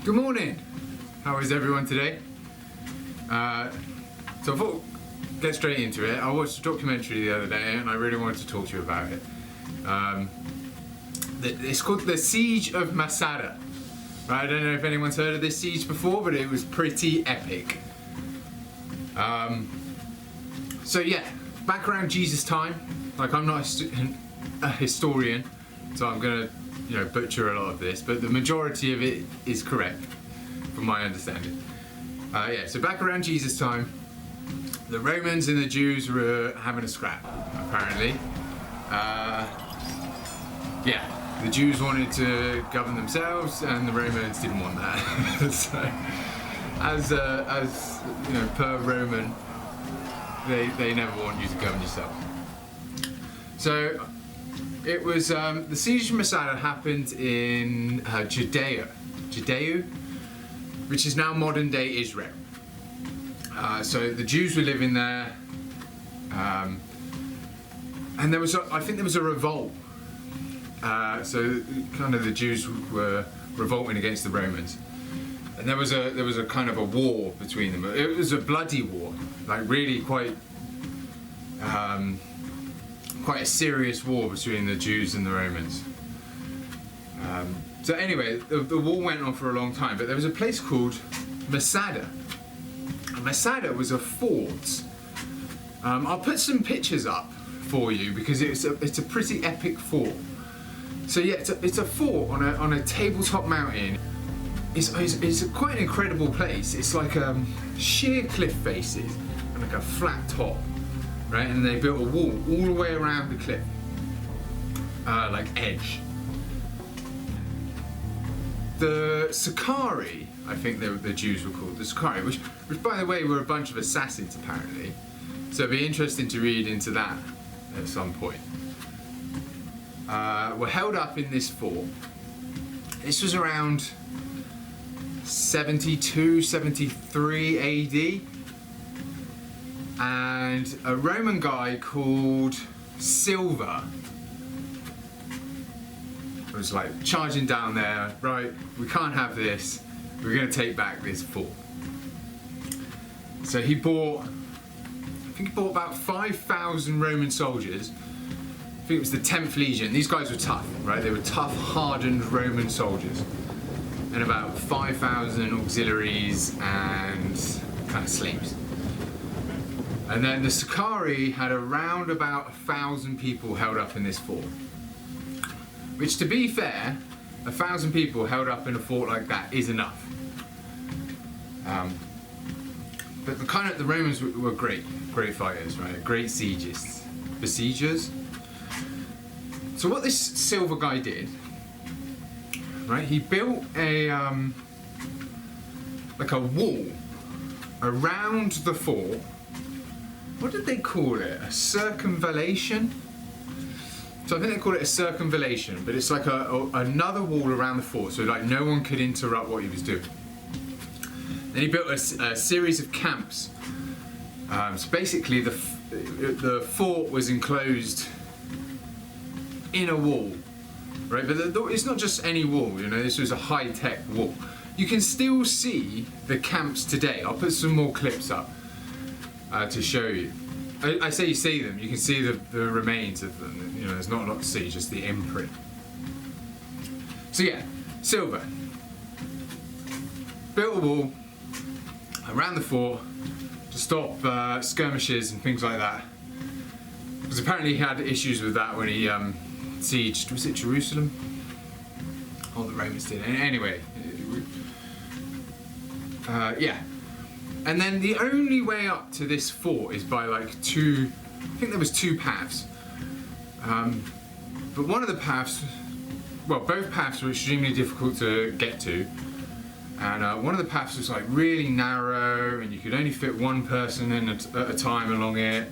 Good morning. How is everyone today? So I thought, get straight into it. I watched a documentary the other day and I really wanted to talk to you about it. It's called The Siege of Masada. Right, I don't know if anyone's heard of this siege before, but it was pretty epic. So yeah, back around Jesus' time. Like, I'm not a historian, so I'm gonna, butcher a lot of this, but the majority of it is correct, from my understanding. So back around Jesus' time, the Romans and the Jews were having a scrap, apparently. The Jews wanted to govern themselves, and the Romans didn't want that. So, as per Roman, they never want you to govern yourself. So it was the siege of Masada happened in Judea, which is now modern day Israel. So the Jews were living there, and there was I think there was a revolt. So kind of the Jews were revolting against the Romans, and there was a kind of a war between them. It was a bloody war, like really quite a serious war between the Jews and the Romans. So anyway, the war went on for a long time, but there was a place called Masada. And Masada was a fort. I'll put some pictures up for you because it's a pretty epic fort. So yeah, it's a fort on a tabletop mountain. It's quite an incredible place. It's like sheer cliff faces and like a flat top, right? And they built a wall all the way around the cliff, like edge. The Sicarii, I think the Jews were called, the Sicarii, which by the way were a bunch of assassins apparently. So it'd be interesting to read into that at some point. Were held up in this fort. This was around 72, 73 AD. And a Roman guy called Silver was like charging down there, right, we can't have this, we're going to take back this fort. So he bought about 5,000 Roman soldiers. I think it was the 10th Legion. These guys were tough, right? They were tough, hardened Roman soldiers. And about 5,000 auxiliaries and kind of slaves. And then the Sicarii had around about 1,000 people held up in this fort. Which, to be fair, 1,000 people held up in a fort like that is enough. But the Romans were great fighters, right? Great besiegers. So what this Silver guy did, right? He built a wall around the fort. What did they call it? A circumvallation? So I think they call it a circumvallation, but it's like another wall around the fort, so like no one could interrupt what he was doing. Then he built a series of camps. So basically the fort was enclosed in a wall, right? But it's not just any wall, this was a high-tech wall. You can still see the camps today. I'll put some more clips up to show you. I say you see them, you can see the remains of them. There's not a lot to see, just the imprint. So yeah, Silver built a wall around the fort to stop skirmishes and things like that. Because apparently he had issues with that when he sieged, was it Jerusalem? Oh, the Romans did. Anyway, yeah. And then the only way up to this fort is by I think there was two paths. But one of the paths, both paths were extremely difficult to get to. And one of the paths was like really narrow and you could only fit one person in at a time along it.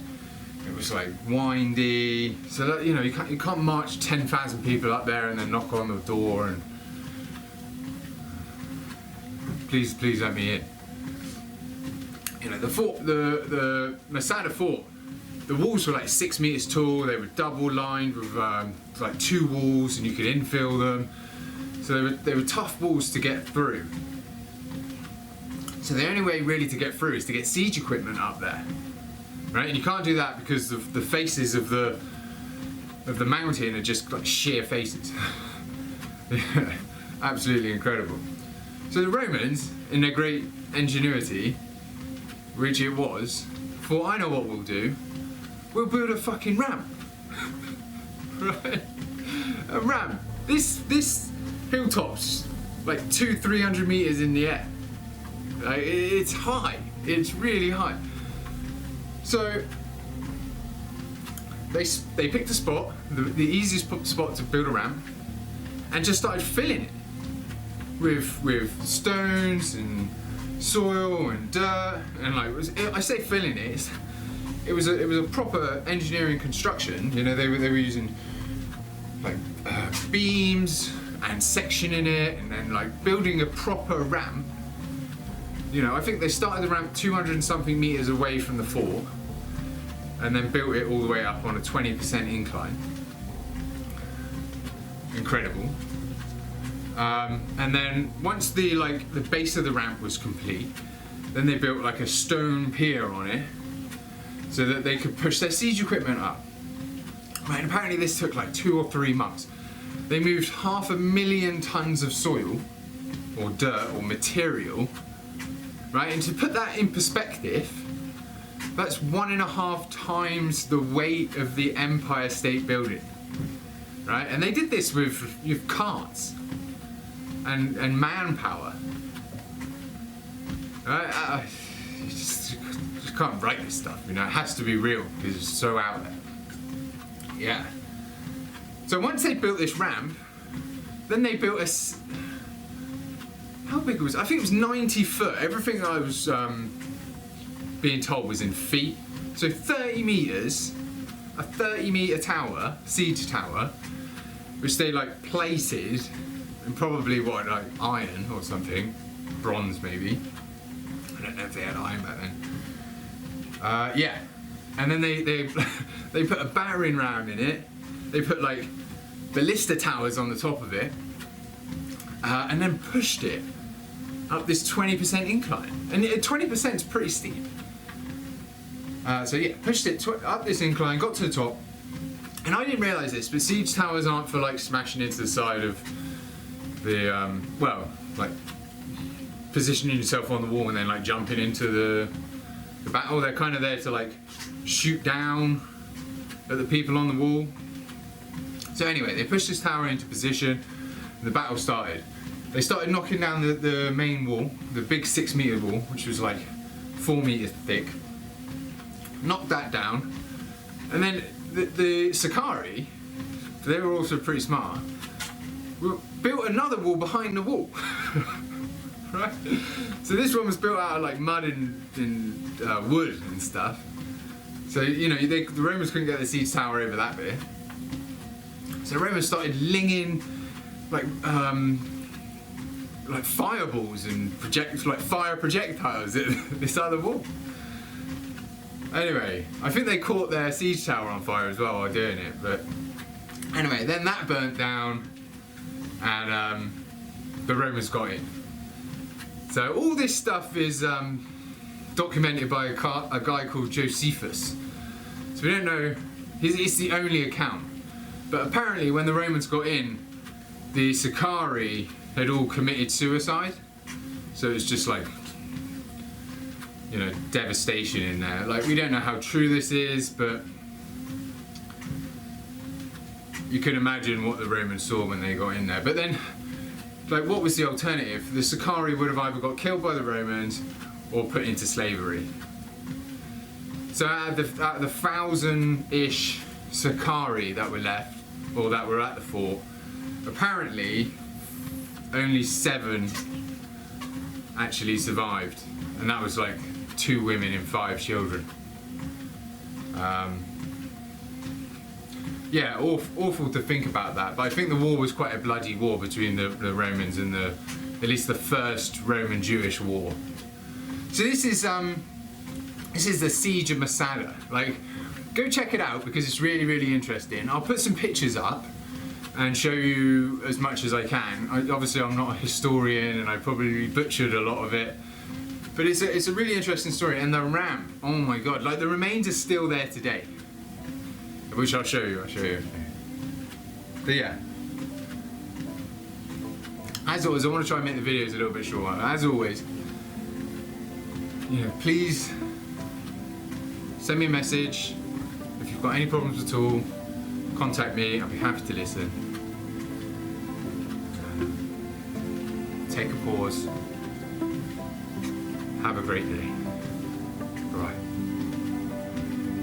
It was like windy. So that, you can't march 10,000 people up there and then knock on the door and please let me in. The fort, the Masada fort, the walls were like 6 meters tall. They were double lined with like two walls, and you could infill them. So they were tough walls to get through. So the only way really to get through is to get siege equipment up there, right? And you can't do that because of the faces of the mountain are just like sheer faces. Absolutely incredible. So the Romans, in their great ingenuity, which it was, thought, I know what we'll do. We'll build a fucking ramp. Right? A ramp. This hilltop's like 200-300 meters in the air. Like, it's high. It's really high. So they picked a spot, the easiest spot to build a ramp, and just started filling it with stones and soil and dirt, and like I say filling it. It was a proper engineering construction. You know, they were using like beams and sectioning it, and then like building a proper ramp. You know, I think they started the ramp 200 and something meters away from the fort, and then built it all the way up on a 20% incline. Incredible. And then once the base of the ramp was complete, then they built like a stone pier on it, so that they could push their siege equipment up. Right, and apparently this took like 2 or 3 months. They moved 500,000 tons of soil, or dirt, or material. Right, and to put that in perspective, that's 1.5 times the weight of the Empire State Building. Right, and they did this with carts and manpower. Right, you just can't write this stuff. You know, it has to be real because it's so out there. Yeah. So once they built this ramp, then they built how big was it? I think it was 90 foot. Everything I was being told was in feet. So 30 meters, a 30-meter tower, siege tower, which they like plated, and probably like iron or something, bronze maybe. I don't know if they had iron back then. Yeah, and then they put a battering ram in it. They put like ballista towers on the top of it, and then pushed it up this 20% incline. And 20% is pretty steep. So yeah, pushed it up this incline, got to the top, and I didn't realise this, but siege towers aren't for like smashing into the side of the like positioning yourself on the wall and then like jumping into the battle. They're kind of there to like shoot down at the people on the wall. So anyway, they pushed this tower into position, and the battle started. They started knocking down the main wall, the big 6-meter wall, which was like 4 meters thick. Knocked that down, and then the Sicarii, they were also pretty smart, built another wall behind the wall. Right? So this one was built out of like mud and wood and stuff. So you know the Romans couldn't get the siege tower over that bit. So the Romans started linging like fireballs and fire projectiles at this other wall. Anyway, I think they caught their siege tower on fire as well while doing it. But anyway, then that burnt down, and the Romans got in. So all this stuff is documented by a guy called Josephus. So we don't know, it's the only account. But apparently when the Romans got in, the Sicarii had all committed suicide. So it's just like, you know, devastation in there. Like, we don't know how true this is, but you can imagine what the Romans saw when they got in there. But then, like, what was the alternative? The Sicarii would have either got killed by the Romans or put into slavery. So out of the 1,000-ish Sicarii that were left, or that were at the fort, apparently only 7 actually survived, and that was like 2 women and 5 children. Yeah, awful to think about that, but I think the war was quite a bloody war between the Romans and at least the first Roman-Jewish war. So this is the Siege of Masada. Like, go check it out because it's really, really interesting. I'll put some pictures up and show you as much as I can. Obviously I'm not a historian and I probably butchered a lot of it, But it's a really interesting story, and the ramp, oh my god, like the remains are still there today, which I'll show you. But yeah, as always, I want to try and make the videos a little bit shorter. As always, please send me a message if you've got any problems at all. Contact me. I'll be happy to listen. Take a pause. Have a great day. Bye.